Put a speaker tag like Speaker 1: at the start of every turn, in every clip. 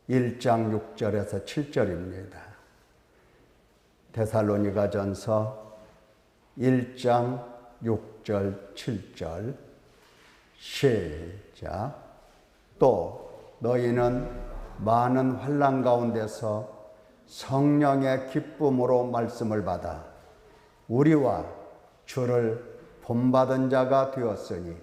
Speaker 1: 1장 6절에서 7절입니다. 데살로니가전서 1장 6절 7절 시작. 또 너희는 많은 환난 가운데서 성령의 기쁨으로 말씀을 받아 우리와 주를 본받은 자가 되었으니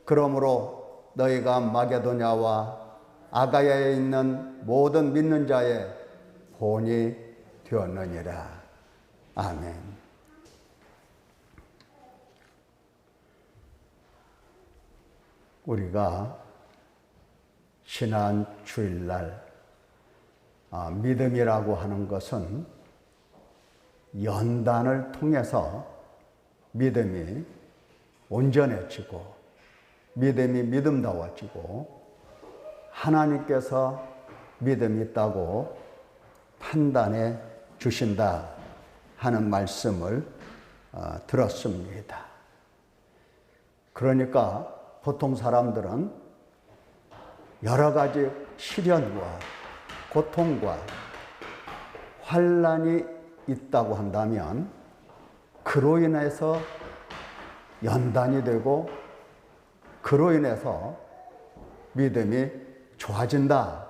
Speaker 1: 그러므로 너희가 마게도냐와 아가야에 있는 모든 믿는 자의 본이 되었느니라. 아멘. 우리가 지난 주일날 믿음이라고 하는 것은 연단을 통해서 믿음이 온전해지고 믿음이 믿음다워지고 하나님께서 믿음이 있다고 판단해 주신다 하는 말씀을 들었습니다. 그러니까 보통 사람들은 여러 가지 시련과 고통과 환난이 있다고 한다면 그로 인해서 연단이 되고 그로 인해서 믿음이 좋아진다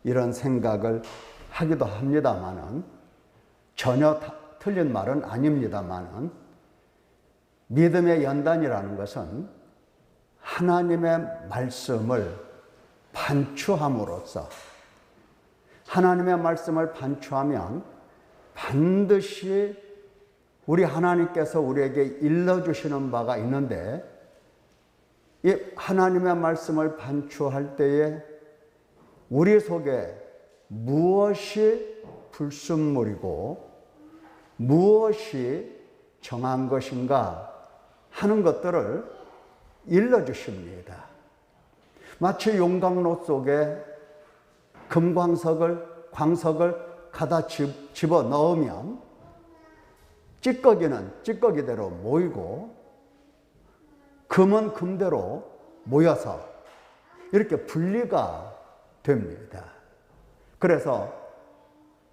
Speaker 1: 이런 생각을 하기도 합니다만은 전혀 틀린 말은 아닙니다만은 믿음의 연단이라는 것은 하나님의 말씀을 반추함으로써 하나님의 말씀을 반추하면 반드시 우리 하나님께서 우리에게 일러주시는 바가 있는데 이 하나님의 말씀을 반추할 때에 우리 속에 무엇이 불순물이고 무엇이 정한 것인가 하는 것들을 일러주십니다. 마치 용광로 속에 광석을 갖다 집어 넣으면 찌꺼기는 찌꺼기대로 모이고 금은 금대로 모여서 이렇게 분리가 됩니다. 그래서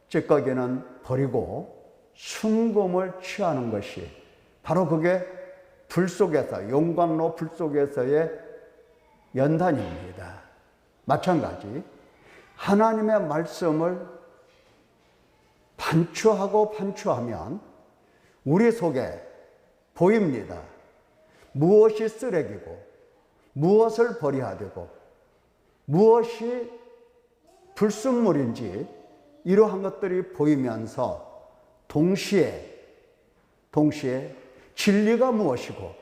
Speaker 1: 찌꺼기는 버리고 순금을 취하는 것이 바로 그게 불 속에서 용광로 불 속에서의 연단입니다. 마찬가지 하나님의 말씀을 반추하면 우리 속에 보입니다. 무엇이 쓰레기고 무엇을 버려야 되고 무엇이 불순물인지 이러한 것들이 보이면서 동시에 진리가 무엇이고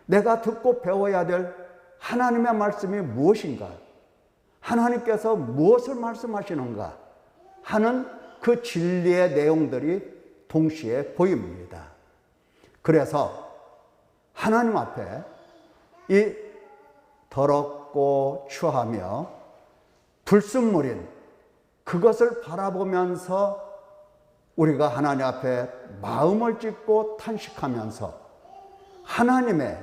Speaker 1: 내가 듣고 배워야 될 하나님의 말씀이 무엇인가, 하나님께서 무엇을 말씀하시는가 하는 그 진리의 내용들이 동시에 보입니다. 그래서 하나님 앞에 이 더럽고 추하며 불순물인 그것을 바라보면서 우리가 하나님 앞에 마음을 찢고 탄식하면서 하나님의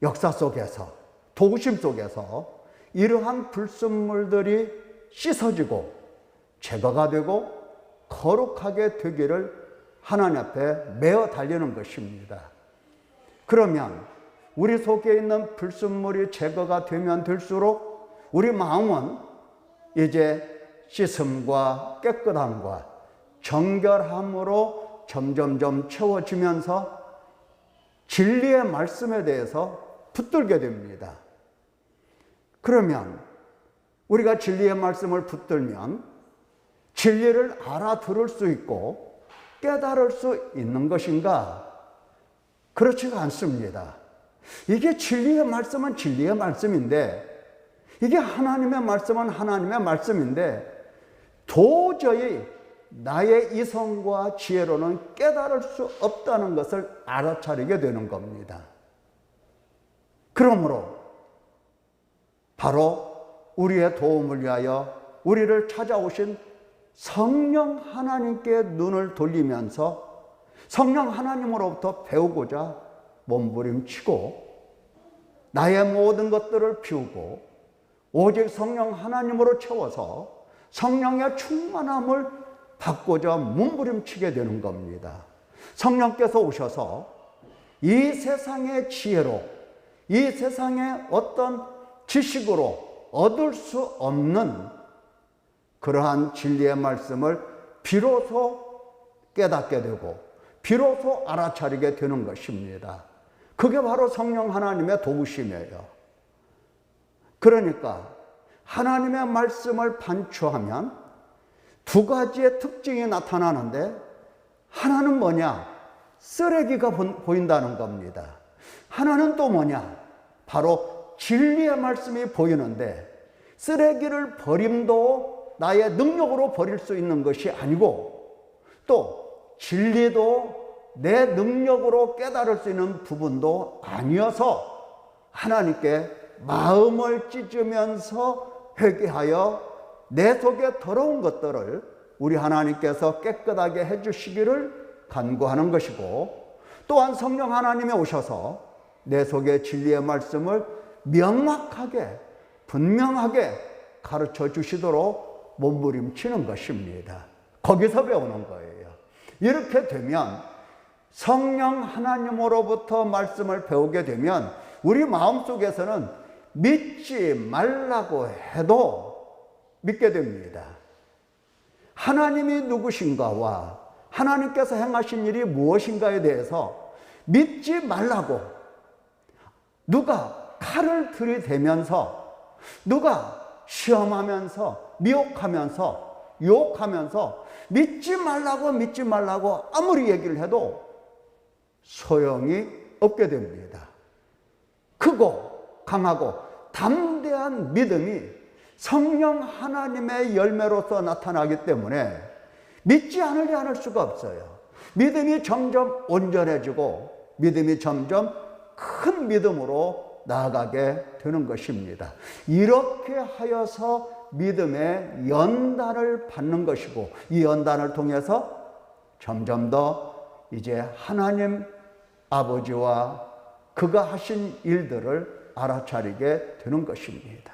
Speaker 1: 역사 속에서 도우심 속에서 이러한 불순물들이 씻어지고 제거가 되고 거룩하게 되기를 하나님 앞에 메어 달리는 것입니다. 그러면 우리 속에 있는 불순물이 제거가 되면 될수록 우리 마음은 이제 씻음과 깨끗함과 정결함으로 점점점 채워지면서 진리의 말씀에 대해서 붙들게 됩니다. 그러면 우리가 진리의 말씀을 붙들면 진리를 알아들을 수 있고 깨달을 수 있는 것인가? 그렇지가 않습니다. 이게 진리의 말씀은 진리의 말씀인데 이게 하나님의 말씀은 하나님의 말씀인데 도저히 나의 이성과 지혜로는 깨달을 수 없다는 것을 알아차리게 되는 겁니다. 그러므로 바로 우리의 도움을 위하여 우리를 찾아오신 성령 하나님께 눈을 돌리면서 성령 하나님으로부터 배우고자 몸부림치고 나의 모든 것들을 비우고 오직 성령 하나님으로 채워서 성령의 충만함을 받고자 몸부림치게 되는 겁니다. 성령께서 오셔서 이 세상의 지혜로, 이 세상의 어떤 지식으로 얻을 수 없는 그러한 진리의 말씀을 비로소 깨닫게 되고 비로소 알아차리게 되는 것입니다. 그게 바로 성령 하나님의 도우심이에요. 그러니까 하나님의 말씀을 반추하면 두 가지의 특징이 나타나는데, 하나는 뭐냐? 쓰레기가 보인다는 겁니다. 하나는 또 뭐냐? 바로 진리의 말씀이 보이는데, 쓰레기를 버림도 나의 능력으로 버릴 수 있는 것이 아니고, 또 진리도 내 능력으로 깨달을 수 있는 부분도 아니어서 하나님께 마음을 찢으면서 회개하여 내 속에 더러운 것들을 우리 하나님께서 깨끗하게 해주시기를 간구하는 것이고, 또한 성령 하나님이 오셔서 내 속에 진리의 말씀을 명확하게 분명하게 가르쳐 주시도록 몸부림치는 것입니다. 거기서 배우는 거예요. 이렇게 되면 성령 하나님으로부터 말씀을 배우게 되면 우리 마음속에서는 믿지 말라고 해도 믿게 됩니다. 하나님이 누구신가와 하나님께서 행하신 일이 무엇인가에 대해서 믿지 말라고 누가 칼을 들이대면서, 누가 시험하면서 미혹하면서 유혹하면서 믿지 말라고 아무리 얘기를 해도 소용이 없게 됩니다. 크고 강하고 담대한 믿음이 성령 하나님의 열매로서 나타나기 때문에 믿지 않으려 할 수가 없어요. 믿음이 점점 온전해지고 믿음이 점점 큰 믿음으로 나아가게 되는 것입니다. 이렇게 하여서 믿음의 연단을 받는 것이고, 이 연단을 통해서 점점 더 이제 하나님 아버지와 그가 하신 일들을 알아차리게 되는 것입니다.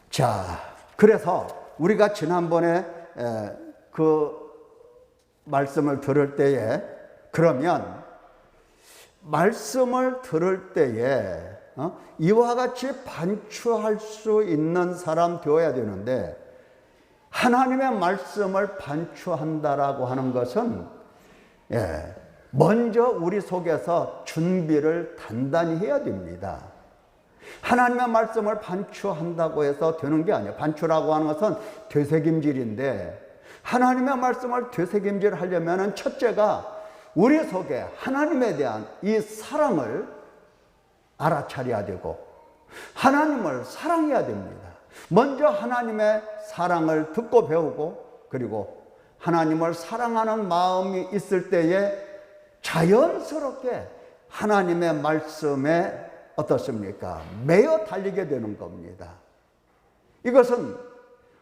Speaker 1: 자, 그래서 우리가 지난번에 그 말씀을 들을 때에, 그러면 말씀을 들을 때에 이와 같이 반추할 수 있는 사람 되어야 되는데, 하나님의 말씀을 반추한다라고 하는 것은 먼저 우리 속에서 준비를 단단히 해야 됩니다. 하나님의 말씀을 반추한다고 해서 되는 게 아니에요. 반추라고 하는 것은 되새김질인데, 하나님의 말씀을 되새김질하려면 첫째가 우리 속에 하나님에 대한 이 사랑을 알아차려야 되고 하나님을 사랑해야 됩니다. 먼저 하나님의 사랑을 듣고 배우고, 그리고 하나님을 사랑하는 마음이 있을 때에 자연스럽게 하나님의 말씀에 어떻습니까? 매어 달리게 되는 겁니다. 이것은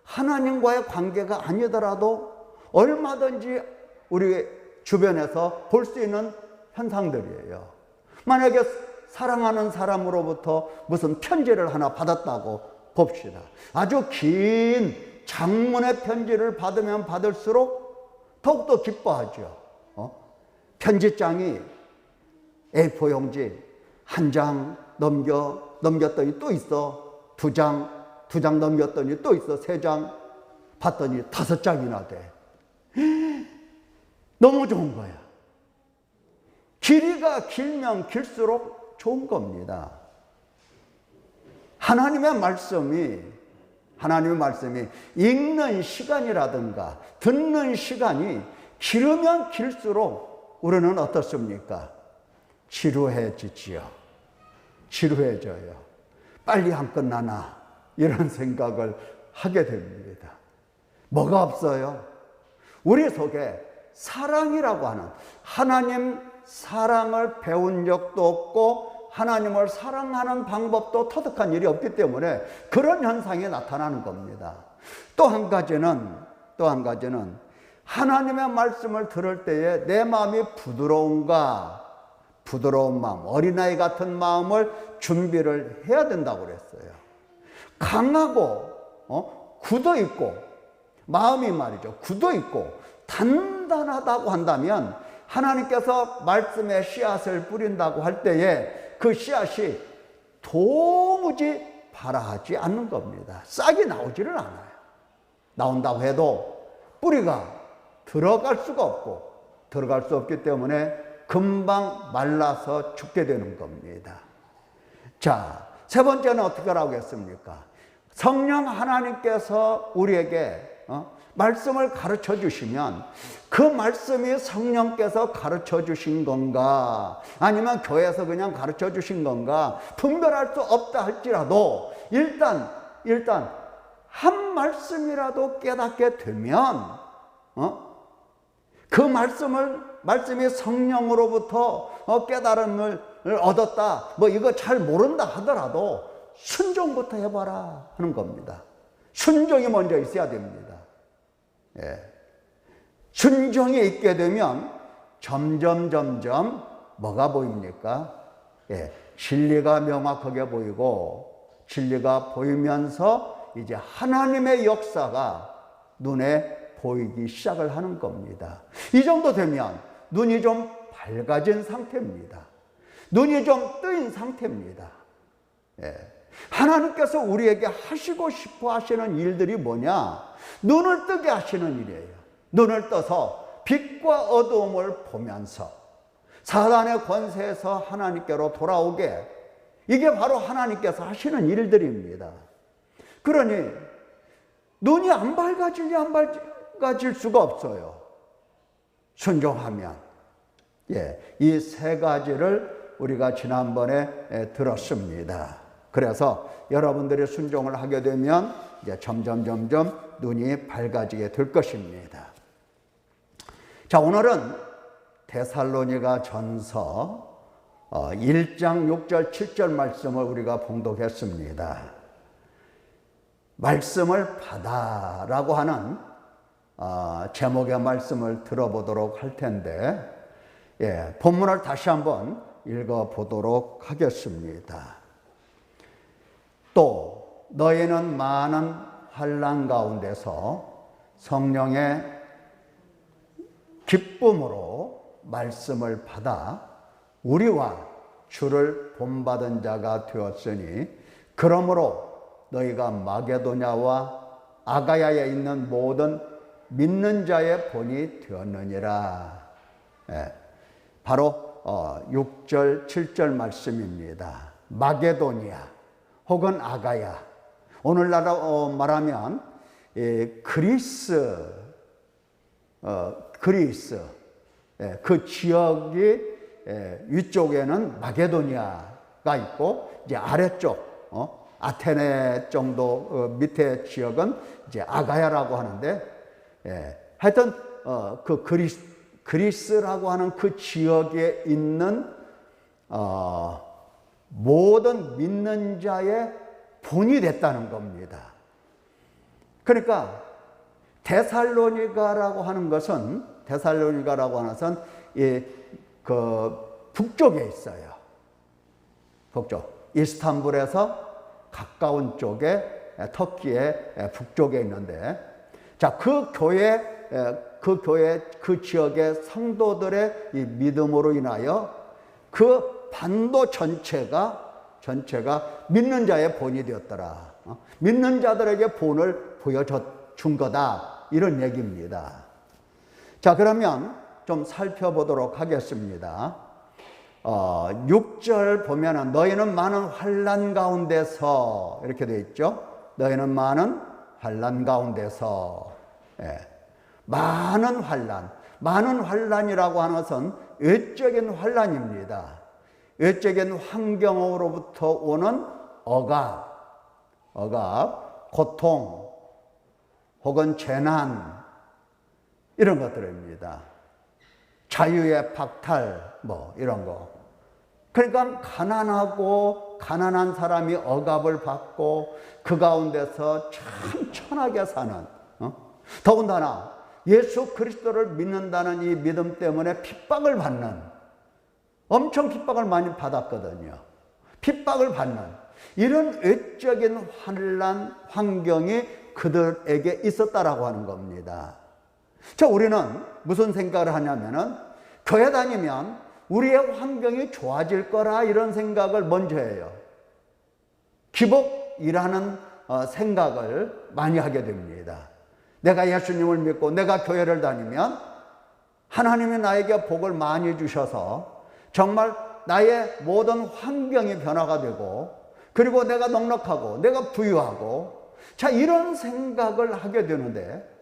Speaker 1: 하나님과의 관계가 아니더라도 얼마든지 우리 주변에서 볼 수 있는 현상들이에요. 만약에 사랑하는 사람으로부터 무슨 편지를 하나 받았다고 봅시다. 아주 긴 장문의 편지를 받으면 받을수록 더욱더 기뻐하죠. 편지장이 A4 용지 한 장 넘겼더니 또 있어. 두 장 넘겼더니 또 있어. 3장 봤더니 5장이나 돼. 너무 좋은 거야. 길이가 길면 길수록 좋은 겁니다. 하나님의 말씀이 읽는 시간이라든가 듣는 시간이 길으면 길수록 우리는 어떻습니까? 지루해지지요. 지루해져요. 빨리 안 끝나나 이런 생각을 하게 됩니다. 뭐가 없어요? 우리 속에 사랑이라고 하는, 하나님 사랑을 배운 적도 없고 하나님을 사랑하는 방법도 터득한 일이 없기 때문에 그런 현상이 나타나는 겁니다. 또 한 가지는 하나님의 말씀을 들을 때에 내 마음이 부드러운가 부드러운 마음, 어린아이 같은 마음을 준비를 해야 된다고 그랬어요. 강하고 굳어 있고, 마음이 말이죠, 굳어 있고 단단하다고 한다면 하나님께서 말씀의 씨앗을 뿌린다고 할 때에 그 씨앗이 도무지 발아하지 않는 겁니다. 싹이 나오지를 않아요. 나온다고 해도 뿌리가 들어갈 수가 없고, 들어갈 수 없기 때문에 금방 말라서 죽게 되는 겁니다. 자, 세 번째는 어떻게 하라고 했습니까? 성령 하나님께서 우리에게 말씀을 가르쳐 주시면 그 말씀이 성령께서 가르쳐 주신 건가, 아니면 교회에서 그냥 가르쳐 주신 건가 분별할 수 없다 할지라도 일단 한 말씀이라도 깨닫게 되면 그 말씀이 성령으로부터 깨달음을 얻었다, 뭐 이거 잘 모른다 하더라도 순종부터 해봐라 하는 겁니다. 순종이 먼저 있어야 됩니다. 예. 순종이 있게 되면 점점 뭐가 보입니까? 예. 진리가 명확하게 보이고, 진리가 보이면서 이제 하나님의 역사가 눈에 보이기 시작을 하는 겁니다. 이 정도 되면 눈이 좀 밝아진 상태입니다. 눈이 좀 뜨인 상태입니다. 예. 하나님께서 우리에게 하시고 싶어 하시는 일들이 뭐냐? 눈을 뜨게 하시는 일이에요. 눈을 떠서 빛과 어두움을 보면서 사단의 권세에서 하나님께로 돌아오게, 이게 바로 하나님께서 하시는 일들입니다. 그러니 눈이 안 밝아지냐, 안 밝아질 수가 없어요. 순종하면. 예, 이 세 가지를 우리가 지난번에 들었습니다. 그래서 여러분들이 순종을 하게 되면 이제 점점 눈이 밝아지게 될 것입니다. 자, 오늘은 데살로니가 전서 1장 6절 7절 말씀을 우리가 봉독했습니다. 말씀을 받아라고 하는 제목의 말씀을 들어보도록 할 텐데, 예, 본문을 다시 한번 읽어보도록 하겠습니다. 또 너희는 많은 환난 가운데서 성령의 기쁨으로 말씀을 받아 우리와 주를 본받은 자가 되었으니, 그러므로 너희가 마게도냐와 아가야에 있는 모든 믿는 자의 본이 되었느니라. 예, 바로 6절 7절 말씀입니다. 마게도니아 혹은 아가야, 오늘날 말하면 그리스, 그 지역이 위쪽에는 마게도니아가 있고, 이제 아래쪽 아테네 정도 밑에 지역은 이제 아가야라고 하는데, 하여튼 그 그리스라고 하는 그 지역에 있는 모든 믿는 자의 본이 됐다는 겁니다. 그러니까 데살로니가라고 하는 것은 그 북쪽에 있어요. 북쪽, 이스탄불에서 가까운 쪽에, 터키의 북쪽에 있는데, 자, 그 지역의 성도들의 이 믿음으로 인하여 그 반도 전체가 믿는 자의 본이 되었더라. 믿는 자들에게 본을 보여준 거다, 이런 얘기입니다. 자, 그러면 좀 살펴보도록 하겠습니다. 6절 보면은 너희는 많은 환난 가운데서, 이렇게 되어 있죠. 너희는 많은 환난 가운데서. 예. 많은 환난이라고 하는 것은 외적인 환난입니다. 외적인 환경으로부터 오는 억압, 고통, 혹은 재난, 이런 것들입니다. 자유의 박탈, 뭐 이런 거. 그러니까 가난한 사람이 억압을 받고 그 가운데서 참 천하게 사는, 더군다나 예수 그리스도를 믿는다는 이 믿음 때문에 핍박을 받는, 엄청 핍박을 많이 받았거든요. 핍박을 받는 이런 외적인 환란 환경이 그들에게 있었다라고 하는 겁니다. 자, 우리는 무슨 생각을 하냐면은 교회 다니면 우리의 환경이 좋아질 거라 이런 생각을 먼저 해요. 기복이라는 생각을 많이 하게 됩니다. 내가 예수님을 믿고 내가 교회를 다니면 하나님이 나에게 복을 많이 주셔서 정말 나의 모든 환경이 변화가 되고 그리고 내가 넉넉하고 내가 부유하고 자 이런 생각을 하게 되는데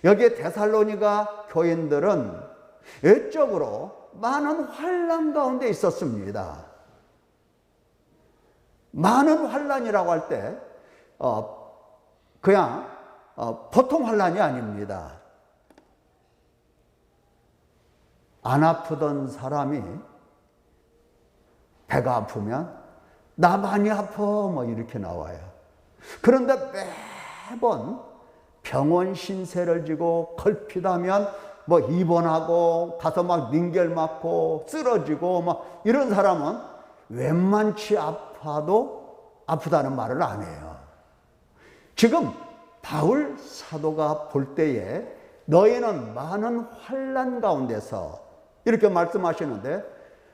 Speaker 1: 여기 데살로니가 교인들은 외적으로 많은 환난 가운데 있었습니다. 많은 환난이라고 할 때 그냥 보통 환난이 아닙니다. 안 아프던 사람이 배가 아프면 나 많이 아파 뭐 이렇게 나와요. 그런데 매번 병원 신세를 지고 걸핏하면 뭐 입원하고 가서 막 링겔 맞고 쓰러지고 막 이런 사람은 웬만치 아파도 아프다는 말을 안 해요. 지금 바울 사도가 볼 때에 너희는 많은 환난 가운데서 이렇게 말씀하시는데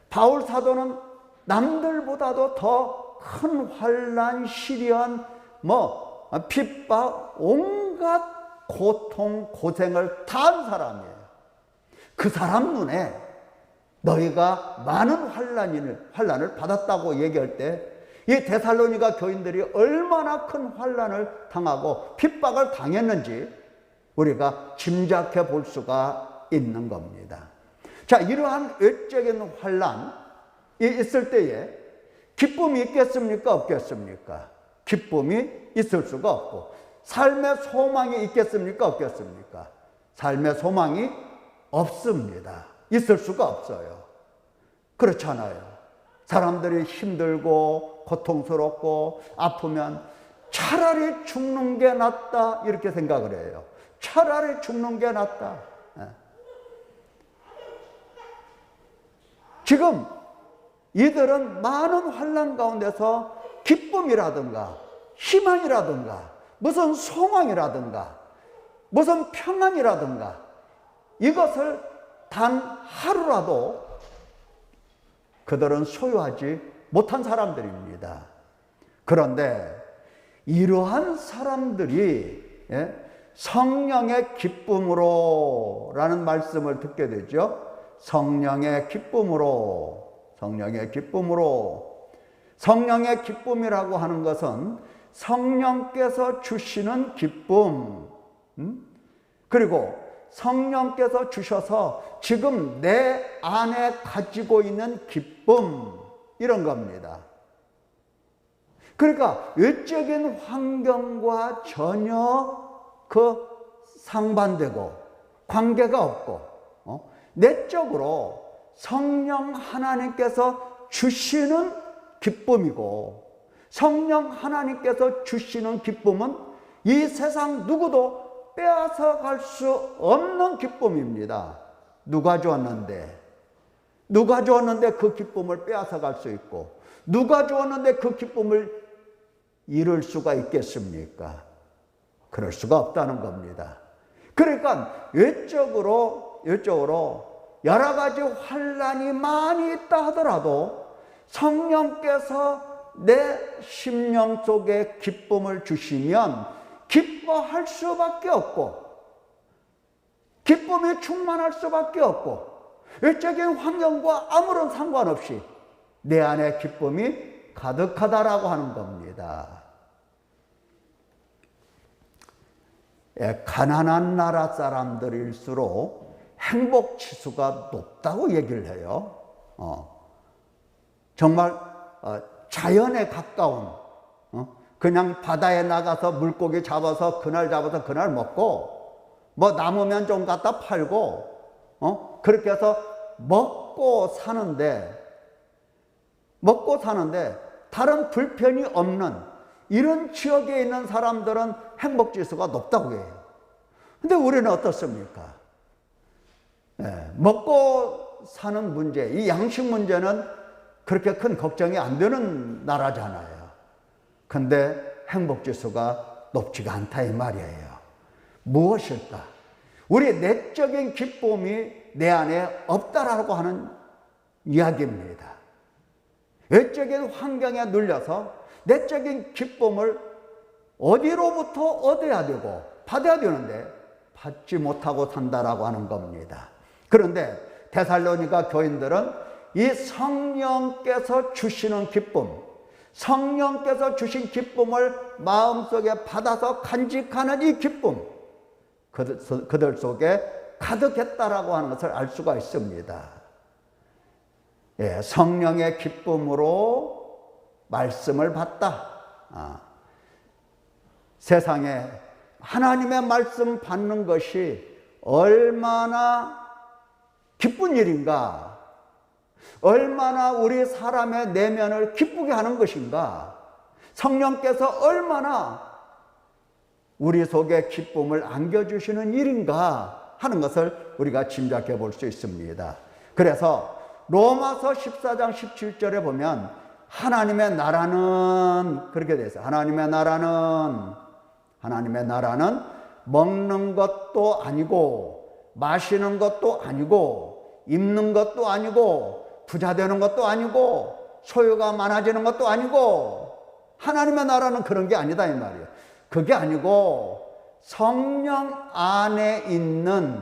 Speaker 1: 바울 사도는 남들보다도 더 큰 환난, 시련, 뭐 핍박, 온갖 고통, 고생을 다한 사람이에요. 그 사람 눈에 너희가 많은 환난을 받았다고 얘기할 때 이 데살로니가 교인들이 얼마나 큰 환난을 당하고 핍박을 당했는지 우리가 짐작해 볼 수가 있는 겁니다. 자, 이러한 외적인 환난이 있을 때에 기쁨이 있겠습니까? 없겠습니까? 기쁨이 있을 수가 없고 삶의 소망이 있겠습니까? 없겠습니까? 삶의 소망이 없습니다. 있을 수가 없어요. 그렇잖아요. 사람들이 힘들고 고통스럽고 아프면 차라리 죽는 게 낫다 이렇게 생각을 해요. 차라리 죽는 게 낫다. 지금 이들은 많은 환난 가운데서 기쁨이라든가 희망이라든가 무슨 소망이라든가 무슨 평안이라든가 이것을 단 하루라도 그들은 소유하지 못한 사람들입니다. 그런데 이러한 사람들이 성령의 기쁨으로 라는 말씀을 듣게 되죠. 성령의 기쁨으로, 성령의 기쁨으로. 성령의 기쁨이라고 하는 것은 성령께서 주시는 기쁨, 그리고 성령께서 주셔서 지금 내 안에 가지고 있는 기쁨, 이런 겁니다. 그러니까 외적인 환경과 전혀 상반되고 관계가 없고 내적으로 성령 하나님께서 주시는 기쁨이고 성령 하나님께서 주시는 기쁨은 이 세상 누구도 빼앗아 갈 수 없는 기쁨입니다. 누가 주었는데 그 기쁨을 빼앗아 갈 수 있고 누가 주었는데 그 기쁨을 잃을 수가 있겠습니까? 그럴 수가 없다는 겁니다. 그러니까 외적으로 여러 가지 환난이 많이 있다 하더라도 성령께서 내 심령 속에 기쁨을 주시면 기뻐할 수밖에 없고 기쁨이 충만할 수밖에 없고 외적인 환경과 아무런 상관없이 내 안에 기쁨이 가득하다라고 하는 겁니다. 가난한 나라 사람들일수록 행복 지수가 높다고 얘기를 해요. 정말 자연에 가까운 그냥 바다에 나가서 물고기 잡아서 그날 먹고 뭐 남으면 좀 갖다 팔고 그렇게 해서 먹고 사는데 다른 불편이 없는 이런 지역에 있는 사람들은 행복지수가 높다고 해요. 근데 우리는 어떻습니까? 먹고 사는 문제, 이 양식 문제는 그렇게 큰 걱정이 안 되는 나라잖아요. 근데 행복지수가 높지가 않다 이 말이에요. 무엇일까? 우리 내적인 기쁨이 내 안에 없다라고 하는 이야기입니다. 외적인 환경에 눌려서 내적인 기쁨을 어디로부터 얻어야 되고 받아야 되는데 받지 못하고 산다라고 하는 겁니다. 그런데 데살로니가 교인들은 이 성령께서 주시는 기쁨, 성령께서 주신 기쁨을 마음속에 받아서 간직하는 이 기쁨, 그들 속에 가득했다라고 하는 것을 알 수가 있습니다. 예, 성령의 기쁨으로 말씀을 받다. 세상에 하나님의 말씀 받는 것이 얼마나 기쁜 일인가, 얼마나 우리 사람의 내면을 기쁘게 하는 것인가, 성령께서 얼마나 우리 속에 기쁨을 안겨주시는 일인가 하는 것을 우리가 짐작해 볼 수 있습니다. 그래서 로마서 14장 17절에 보면 하나님의 나라는 그렇게 되어 있어요. 하나님의 나라는 먹는 것도 아니고 마시는 것도 아니고 입는 것도 아니고 부자 되는 것도 아니고 소유가 많아지는 것도 아니고 하나님의 나라는 그런 게 아니다 이 말이에요. 그게 아니고 성령 안에 있는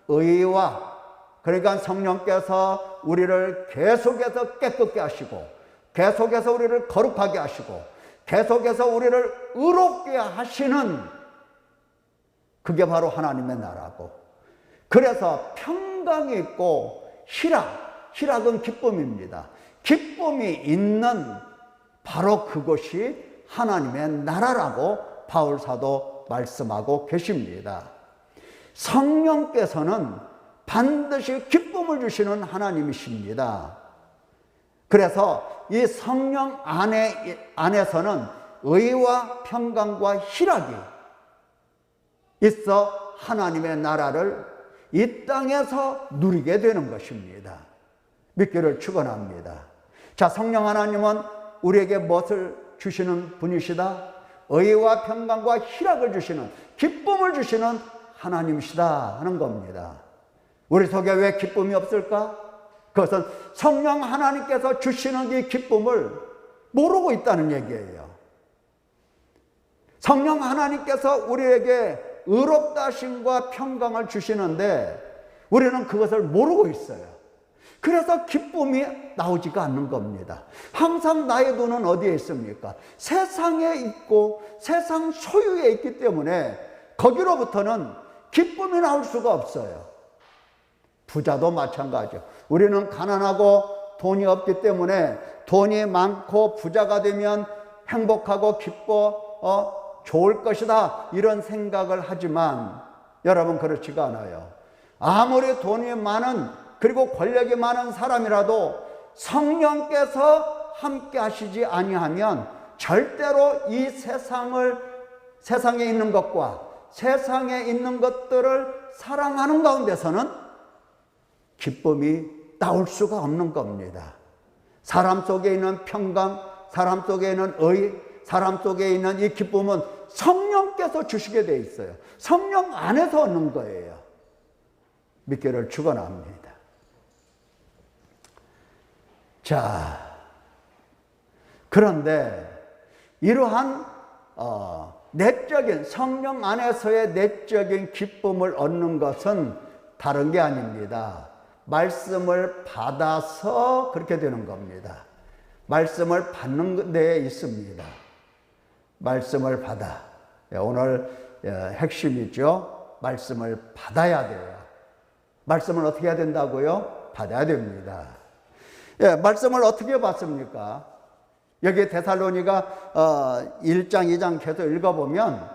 Speaker 1: 의와, 그러니까 성령께서 우리를 계속해서 깨끗게 하시고 계속해서 우리를 거룩하게 하시고 계속해서 우리를 의롭게 하시는, 그게 바로 하나님의 나라고, 그래서 평강이 있고 희락은 기쁨입니다. 기쁨이 있는 바로 그것이 하나님의 나라라고 바울 사도 말씀하고 계십니다. 성령께서는 반드시 기쁨을 주시는 하나님이십니다. 그래서 이 성령 안에서는 의와 평강과 희락이 있어 하나님의 나라를 이 땅에서 누리게 되는 것입니다. 믿기를 축원합니다. 자, 성령 하나님은 우리에게 무엇을 주시는 분이시다? 의와 평강과 희락을 주시는, 기쁨을 주시는 하나님이시다 하는 겁니다. 우리 속에 왜 기쁨이 없을까? 그것은 성령 하나님께서 주시는 이 기쁨을 모르고 있다는 얘기예요. 성령 하나님께서 우리에게 의롭다 하심과 평강을 주시는데 우리는 그것을 모르고 있어요. 그래서 기쁨이 나오지가 않는 겁니다. 항상 나의 눈은 어디에 있습니까? 세상에 있고 세상 소유에 있기 때문에 거기로부터는 기쁨이 나올 수가 없어요. 부자도 마찬가지죠. 우리는 가난하고 돈이 없기 때문에 돈이 많고 부자가 되면 행복하고 기뻐 좋을 것이다 이런 생각을 하지만 여러분 그렇지가 않아요. 아무리 돈이 많은, 그리고 권력이 많은 사람이라도 성령께서 함께 하시지 아니하면 절대로 이 세상에 있는 것과 세상에 있는 것들을 사랑하는 가운데서는 기쁨이 나올 수가 없는 겁니다. 사람 속에 있는 평강, 사람 속에 있는 의, 사람 속에 있는 이 기쁨은 성령께서 주시게 돼 있어요. 성령 안에서 얻는 거예요. 믿기를 축원합니다. 자, 그런데 이러한 내적인, 성령 안에서의 내적인 기쁨을 얻는 것은 다른 게 아닙니다. 말씀을 받아서 그렇게 되는 겁니다. 말씀을 받는 데에 있습니다. 말씀을 받아. 오늘 핵심이죠. 말씀을 받아야 돼요. 말씀을 어떻게 해야 된다고요? 받아야 됩니다. 말씀을 어떻게 받습니까? 여기 데살로니가 1장, 2장 계속 읽어보면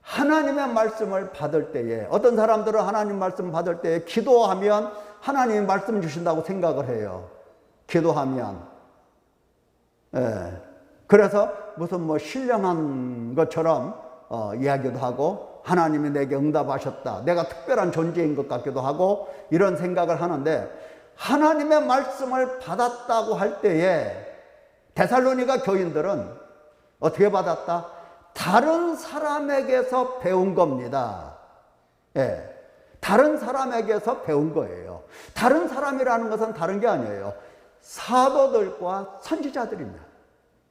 Speaker 1: 하나님의 말씀을 받을 때에, 어떤 사람들은 하나님 말씀 받을 때에 기도하면 하나님이 말씀 주신다고 생각을 해요. 기도하면. 그래서 무슨 신령한 것처럼 이야기도 하고 하나님이 내게 응답하셨다, 내가 특별한 존재인 것 같기도 하고 이런 생각을 하는데, 하나님의 말씀을 받았다고 할 때에 데살로니가 교인들은 어떻게 받았다? 다른 사람에게서 배운 겁니다. 예, 다른 사람에게서 배운 거예요. 다른 사람이라는 것은 다른 게 아니에요. 사도들과 선지자들입니다.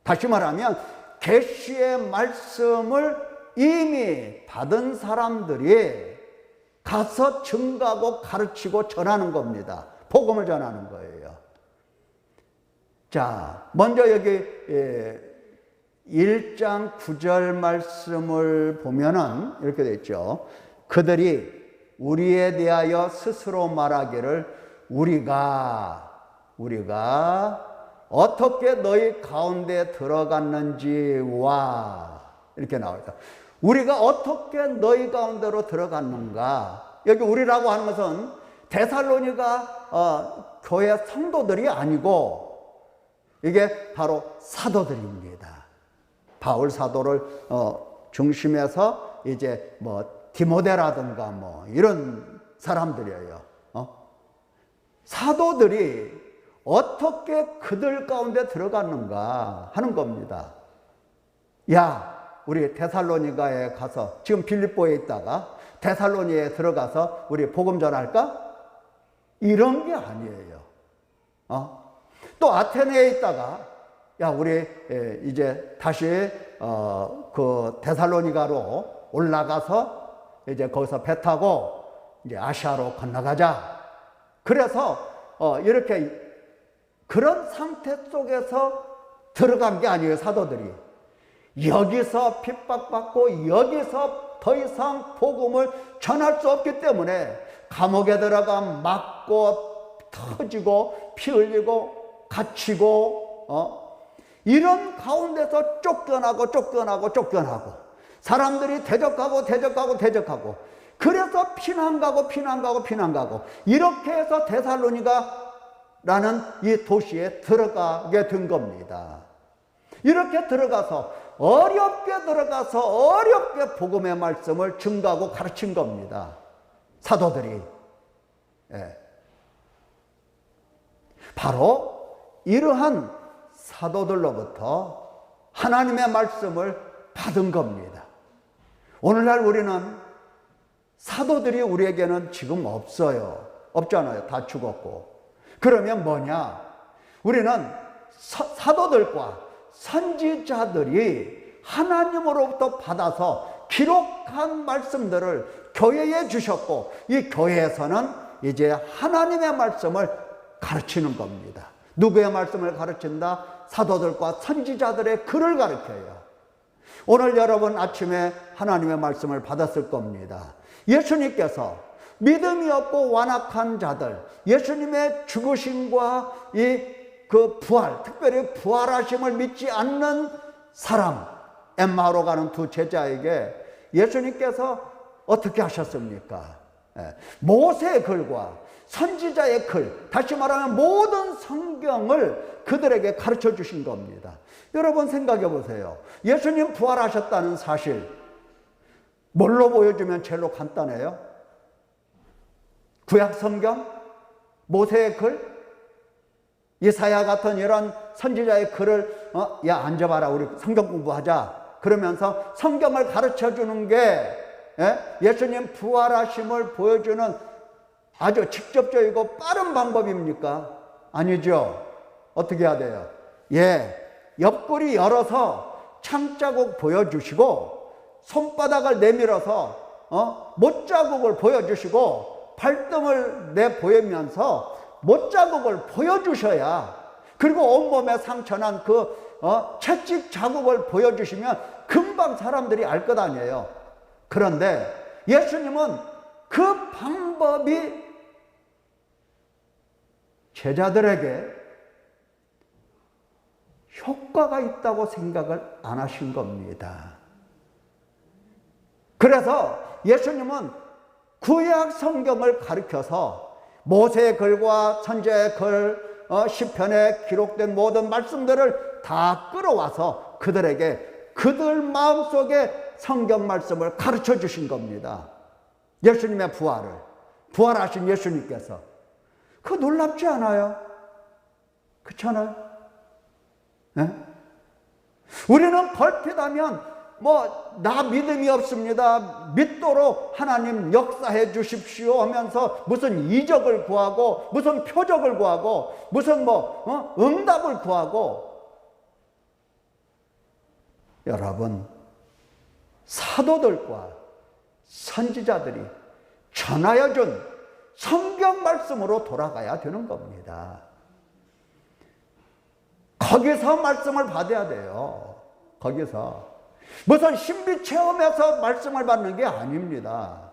Speaker 1: 다시 말하면 계시의 말씀을 이미 받은 사람들이 가서 증거하고 가르치고 전하는 겁니다. 복음을 전하는 거예요. 자, 먼저 여기 1장 9절 말씀을 보면은 이렇게 되어 있죠. 그들이 우리에 대하여 스스로 말하기를 우리가 어떻게 너희 가운데 들어갔는지와 이렇게 나옵니다. 우리가 어떻게 너희 가운데로 들어갔는가. 여기 우리라고 하는 것은 데살로니가 교회 성도들이 아니고 이게 바로 사도들입니다. 바울 사도를 중심해서 이제 뭐 디모데라든가 뭐 이런 사람들이에요. 사도들이 어떻게 그들 가운데 들어갔는가 하는 겁니다. 야, 우리 데살로니가에 가서, 지금 빌립보에 있다가 데살로니에 들어가서 우리 복음 전할까? 이런 게 아니에요. 또 아테네에 있다가 야, 우리 이제 다시 그 데살로니가로 올라가서 이제 거기서 배 타고 이제 아시아로 건너가자. 그래서 이렇게 그런 상태 속에서 들어간 게 아니에요, 사도들이. 여기서 핍박받고 여기서 더 이상 복음을 전할 수 없기 때문에 감옥에 들어가 맞고 터지고 피 흘리고 갇히고 이런 가운데서 쫓겨나고 사람들이 대적하고 그래서 피난 가고 이렇게 해서 데살로니가라는 이 도시에 들어가게 된 겁니다. 이렇게 들어가서 어렵게 복음의 말씀을 증거하고 가르친 겁니다. 사도들이. 예. 바로 이러한 사도들로부터 하나님의 말씀을 받은 겁니다. 오늘날 우리는 사도들이 우리에게는 지금 없어요. 없잖아요. 다 죽었고. 그러면 뭐냐? 우리는 사도들과 선지자들이 하나님으로부터 받아서 기록한 말씀들을 교회에 주셨고, 이 교회에서는 이제 하나님의 말씀을 가르치는 겁니다. 누구의 말씀을 가르친다? 사도들과 선지자들의 글을 가르쳐요. 오늘 여러분 아침에 하나님의 말씀을 받았을 겁니다. 예수님께서 믿음이 없고 완악한 자들, 예수님의 죽으심과 그 부활, 특별히 부활하심을 믿지 않는 사람, 엠마오로 가는 두 제자에게 예수님께서 어떻게 하셨습니까? 모세의 글과 선지자의 글, 다시 말하면 모든 성경을 그들에게 가르쳐 주신 겁니다. 여러분 생각해 보세요. 예수님 부활하셨다는 사실 뭘로 보여주면 제일 간단해요? 구약 성경, 모세의 글, 이사야 같은 이런 선지자의 글을 야 앉아봐라, 우리 성경 공부하자 그러면서 성경을 가르쳐 주는 게 예수님 부활하심을 보여주는 아주 직접적이고 빠른 방법입니까? 아니죠. 어떻게 해야 돼요? 옆구리 열어서 창자국 보여주시고 손바닥을 내밀어서 못자국을 보여주시고 발등을 내보이면서 못자국을 보여주셔야, 그리고 온몸에 상처난 그 채찍 자국을 보여주시면 금방 사람들이 알 것 아니에요. 그런데 예수님은 그 방법이 제자들에게 효과가 있다고 생각을 안 하신 겁니다. 그래서 예수님은 구약 성경을 가르쳐서 모세의 글과 선지자의 글, 시편에 기록된 모든 말씀들을 다 끌어와서 그들에게 그들 마음속에 성경 말씀을 가르쳐 주신 겁니다. 예수님의 부활하신 예수님께서. 그거 놀랍지 않아요? 그렇잖아요? 네? 우리는 걸핏하면 나 믿음이 없습니다. 믿도록 하나님 역사해 주십시오 하면서 무슨 이적을 구하고 무슨 표적을 구하고 무슨 응답을 구하고, 여러분, 사도들과 선지자들이 전하여 준 성경 말씀으로 돌아가야 되는 겁니다. 거기서 말씀을 받아야 돼요. 거기서 무슨 신비 체험에서 말씀을 받는 게 아닙니다.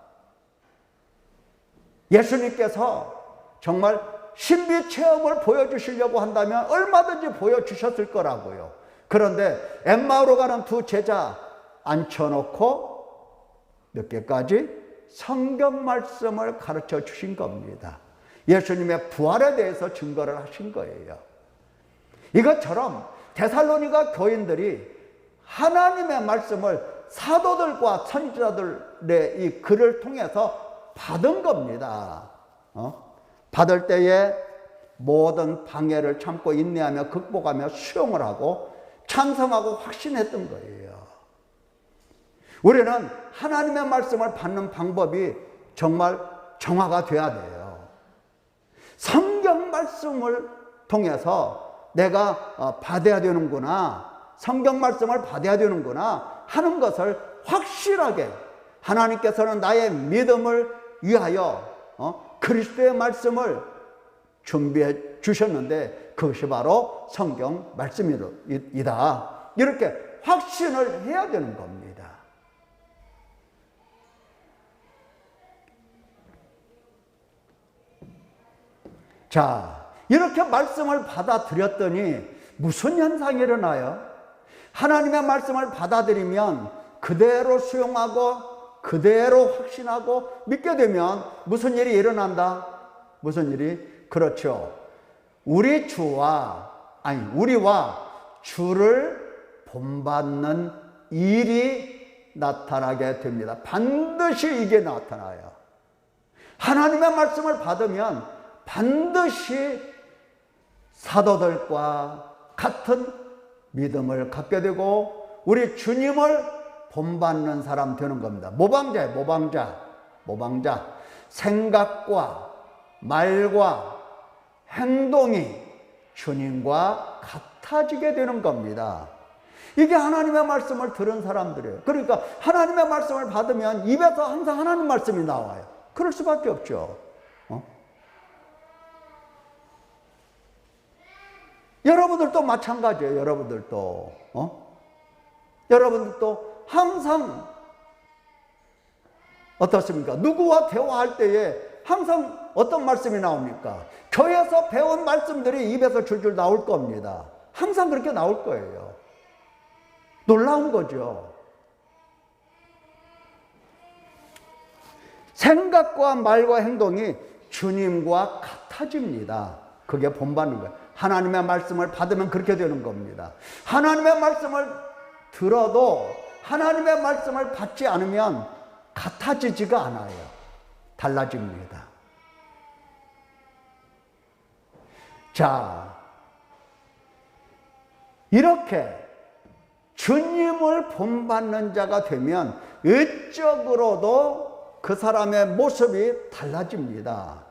Speaker 1: 예수님께서 정말 신비 체험을 보여주시려고 한다면 얼마든지 보여주셨을 거라고요. 그런데 엠마오로 가는 두 제자 앉혀놓고 몇 개까지 성경 말씀을 가르쳐 주신 겁니다. 예수님의 부활에 대해서 증거를 하신 거예요. 이것처럼 데살로니가 교인들이 하나님의 말씀을 사도들과 선지자들의 이 글을 통해서 받은 겁니다. 받을 때에 모든 방해를 참고 인내하며 극복하며 수용을 하고 찬성하고 확신했던 거예요. 우리는 하나님의 말씀을 받는 방법이 정말 정화가 돼야 돼요. 성경 말씀을 통해서 내가 받아야 되는구나, 성경 말씀을 받아야 되는구나 하는 것을 확실하게, 하나님께서는 나의 믿음을 위하여 그리스도의 말씀을 준비해 주셨는데 그것이 바로 성경 말씀이다, 이렇게 확신을 해야 되는 겁니다. 자, 이렇게 말씀을 받아들였더니 무슨 현상이 일어나요? 하나님의 말씀을 받아들이면 그대로 수용하고 그대로 확신하고 믿게 되면 무슨 일이 일어난다? 무슨 일이? 그렇죠. 우리와 주를 본받는 일이 나타나게 됩니다. 반드시 이게 나타나요. 하나님의 말씀을 받으면 반드시 사도들과 같은 믿음을 갖게 되고 우리 주님을 본받는 사람 되는 겁니다. 모방자예요. 모방자. 생각과 말과 행동이 주님과 같아지게 되는 겁니다. 이게 하나님의 말씀을 들은 사람들이에요. 그러니까 하나님의 말씀을 받으면 입에서 항상 하나님 말씀이 나와요. 그럴 수밖에 없죠. 여러분들도 마찬가지예요. 여러분들도 항상 어떻습니까? 누구와 대화할 때에 항상 어떤 말씀이 나옵니까? 교회에서 배운 말씀들이 입에서 줄줄 나올 겁니다. 항상 그렇게 나올 거예요. 놀라운 거죠. 생각과 말과 행동이 주님과 같아집니다. 그게 본받는 거예요. 하나님의 말씀을 받으면 그렇게 되는 겁니다. 하나님의 말씀을 들어도 하나님의 말씀을 받지 않으면 같아지지가 않아요. 달라집니다. 자, 이렇게 주님을 본받는 자가 되면 외적으로도 그 사람의 모습이 달라집니다.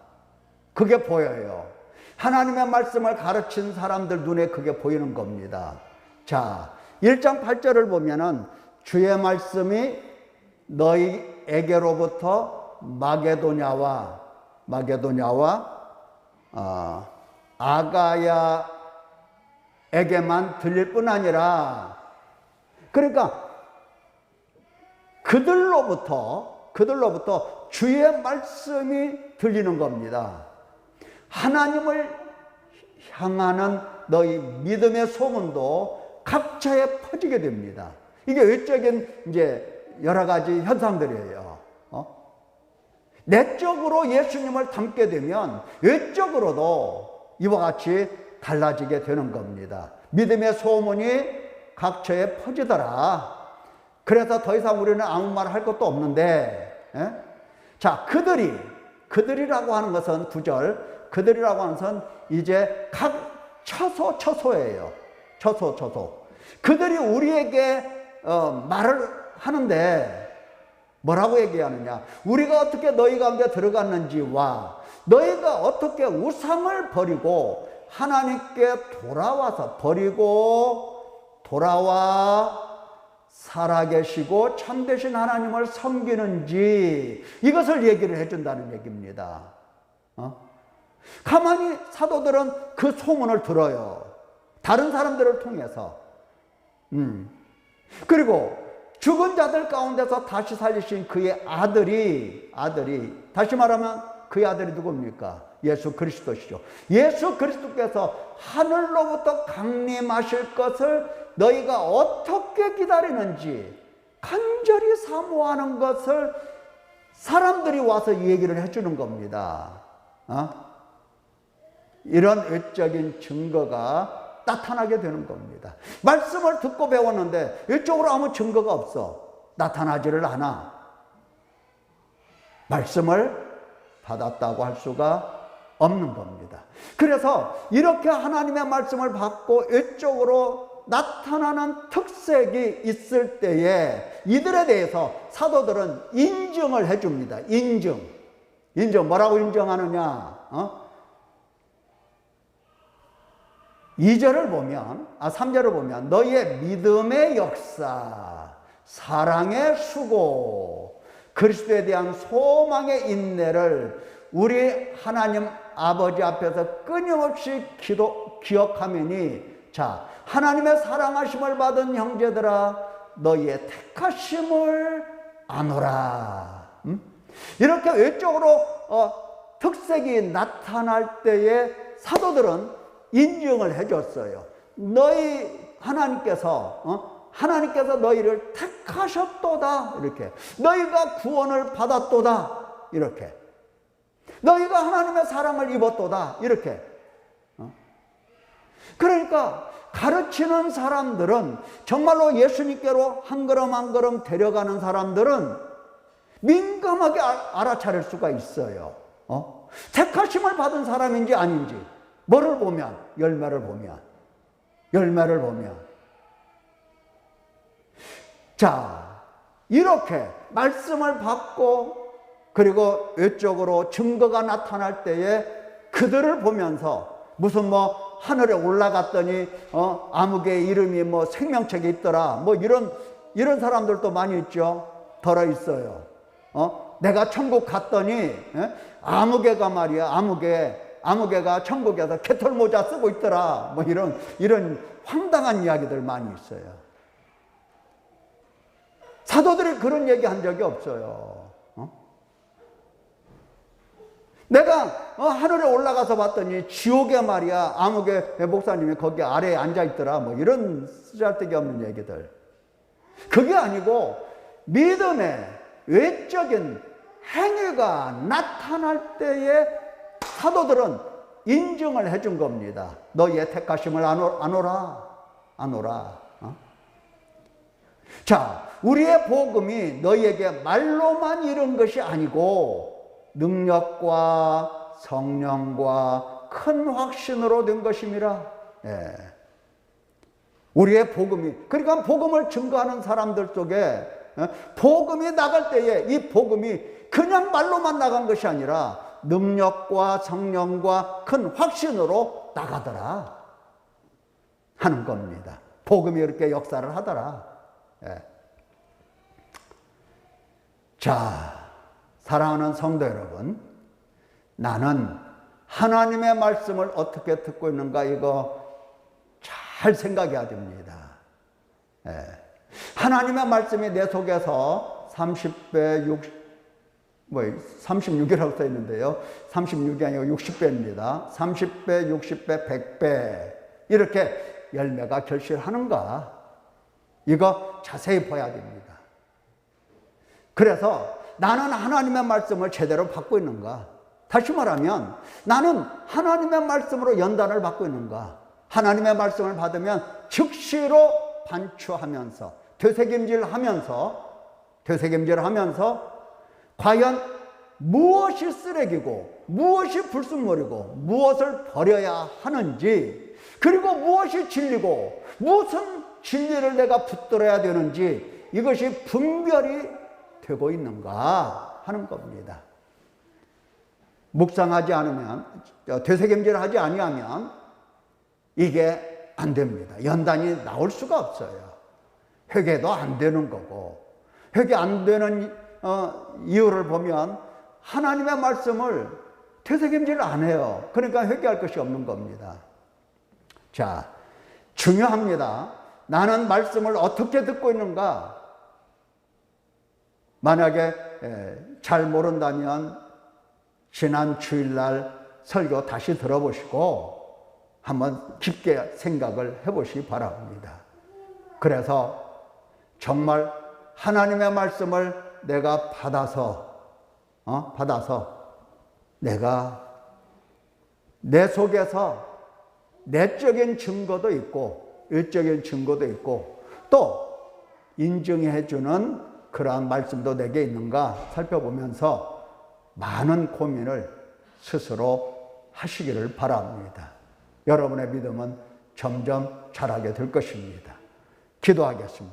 Speaker 1: 그게 보여요. 하나님의 말씀을 가르친 사람들 눈에 그게 보이는 겁니다. 자, 1장 8절을 보면은 주의 말씀이 너희에게로부터 마게도냐와 아가야에게만 들릴 뿐 아니라, 그러니까 그들로부터 주의 말씀이 들리는 겁니다. 하나님을 향하는 너희 믿음의 소문도 각처에 퍼지게 됩니다. 이게 외적인 이제 여러 가지 현상들이에요. 내적으로 예수님을 닮게 되면 외적으로도 이와 같이 달라지게 되는 겁니다. 믿음의 소문이 각처에 퍼지더라. 그래서 더 이상 우리는 아무 말 할 것도 없는데, 자, 그들이라고 하는 것은 9절, 그들이라고 하는 것은 이제 각 처소예요. 처소. 그들이 우리에게 말을 하는데 뭐라고 얘기하느냐? 우리가 어떻게 너희 가운데 들어갔는지와 너희가 어떻게 우상을 버리고 하나님께 돌아와 살아계시고 참되신 하나님을 섬기는지, 이것을 얘기를 해준다는 얘기입니다. 가만히 사도들은 그 소문을 들어요. 다른 사람들을 통해서. 그리고 죽은 자들 가운데서 다시 살리신 그의 아들이 다시 말하면 그의 아들이 누굽니까? 예수 그리스도시죠. 예수 그리스도께서 하늘로부터 강림하실 것을 너희가 어떻게 기다리는지 간절히 사모하는 것을 사람들이 와서 얘기를 해주는 겁니다. 이런 외적인 증거가 나타나게 되는 겁니다. 말씀을 듣고 배웠는데 외적으로 아무 증거가 없어. 나타나지를 않아. 말씀을 받았다고 할 수가 없는 겁니다. 그래서 이렇게 하나님의 말씀을 받고 외적으로 나타나는 특색이 있을 때에 이들에 대해서 사도들은 인증을 해줍니다. 인증 뭐라고 인정하느냐? 2절을 보면, 3절을 보면 너희의 믿음의 역사, 사랑의 수고, 그리스도에 대한 소망의 인내를 우리 하나님 아버지 앞에서 끊임없이 기억하매니, 자, 하나님의 사랑하심을 받은 형제들아, 너희의 택하심을 아노라. 이렇게 외적으로 특색이 나타날 때에 사도들은 인정을 해줬어요. 하나님께서 너희를 택하셨도다. 이렇게. 너희가 구원을 받았도다. 이렇게. 너희가 하나님의 사랑을 입었도다. 이렇게. 그러니까 가르치는 사람들은, 정말로 예수님께로 한 걸음 한 걸음 데려가는 사람들은 민감하게 알아차릴 수가 있어요. 택하심을 받은 사람인지 아닌지. 뭐를 보면? 열매를 보면. 자, 이렇게 말씀을 받고 그리고 외적으로 증거가 나타날 때에 그들을 보면서 무슨 하늘에 올라갔더니 아무개의 이름이 생명책에 있더라, 이런 사람들도 많이 있죠. 들어 있어요. 내가 천국 갔더니 아무개가 말이야, 아무개가 천국에서 개털모자 쓰고 있더라, 이런 황당한 이야기들 많이 있어요. 사도들이 그런 얘기 한 적이 없어요. 내가 하늘에 올라가서 봤더니 지옥에 말이야, 아무개 목사님이 거기 아래에 앉아있더라, 이런 쓰잘데기 없는 얘기들. 그게 아니고 믿음의 외적인 행위가 나타날 때에 사도들은 인증을 해준 겁니다. 너희의 택하심을 아노라. 자, 우리의 복음이 너희에게 말로만 이룬 것이 아니고 능력과 성령과 큰 확신으로 된 것임이라. 우리의 복음이, 그러니까 복음을 증거하는 사람들 속에 복음이 나갈 때에 이 복음이 그냥 말로만 나간 것이 아니라 능력과 성령과 큰 확신으로 나가더라 하는 겁니다. 복음이 이렇게 역사를 하더라. 자, 사랑하는 성도 여러분, 나는 하나님의 말씀을 어떻게 듣고 있는가, 이거 잘 생각해야 됩니다. 하나님의 말씀이 내 속에서 36이라고 써 있는데요. 36이 아니고 60배입니다. 30배, 60배, 100배. 이렇게 열매가 결실하는가? 이거 자세히 봐야 됩니다. 그래서 나는 하나님의 말씀을 제대로 받고 있는가? 다시 말하면 나는 하나님의 말씀으로 연단을 받고 있는가? 하나님의 말씀을 받으면 즉시로 반추하면서 되새김질하면서 과연 무엇이 쓰레기고 무엇이 불순물이고 무엇을 버려야 하는지, 그리고 무엇이 진리고 무슨 진리를 내가 붙들어야 되는지, 이것이 분별이 되고 있는가 하는 겁니다. 묵상하지 않으면, 되새김질하지 아니하면 이게 안 됩니다. 연단이 나올 수가 없어요. 회개도 안 되는 거고, 회개 안 되는 이유를 보면 하나님의 말씀을 되새김질 안 해요. 그러니까 회개할 것이 없는 겁니다. 자, 중요합니다. 나는 말씀을 어떻게 듣고 있는가? 만약에 잘 모른다면 지난 주일날 설교 다시 들어보시고 한번 깊게 생각을 해보시기 바랍니다. 그래서 정말 하나님의 말씀을 내가 받아서 내가 내 속에서 내적인 증거도 있고 일적인 증거도 있고 또 인증해주는 그러한 말씀도 내게 있는가 살펴보면서 많은 고민을 스스로 하시기를 바랍니다. 여러분의 믿음은 점점 자라게 될 것입니다. 기도하겠습니다.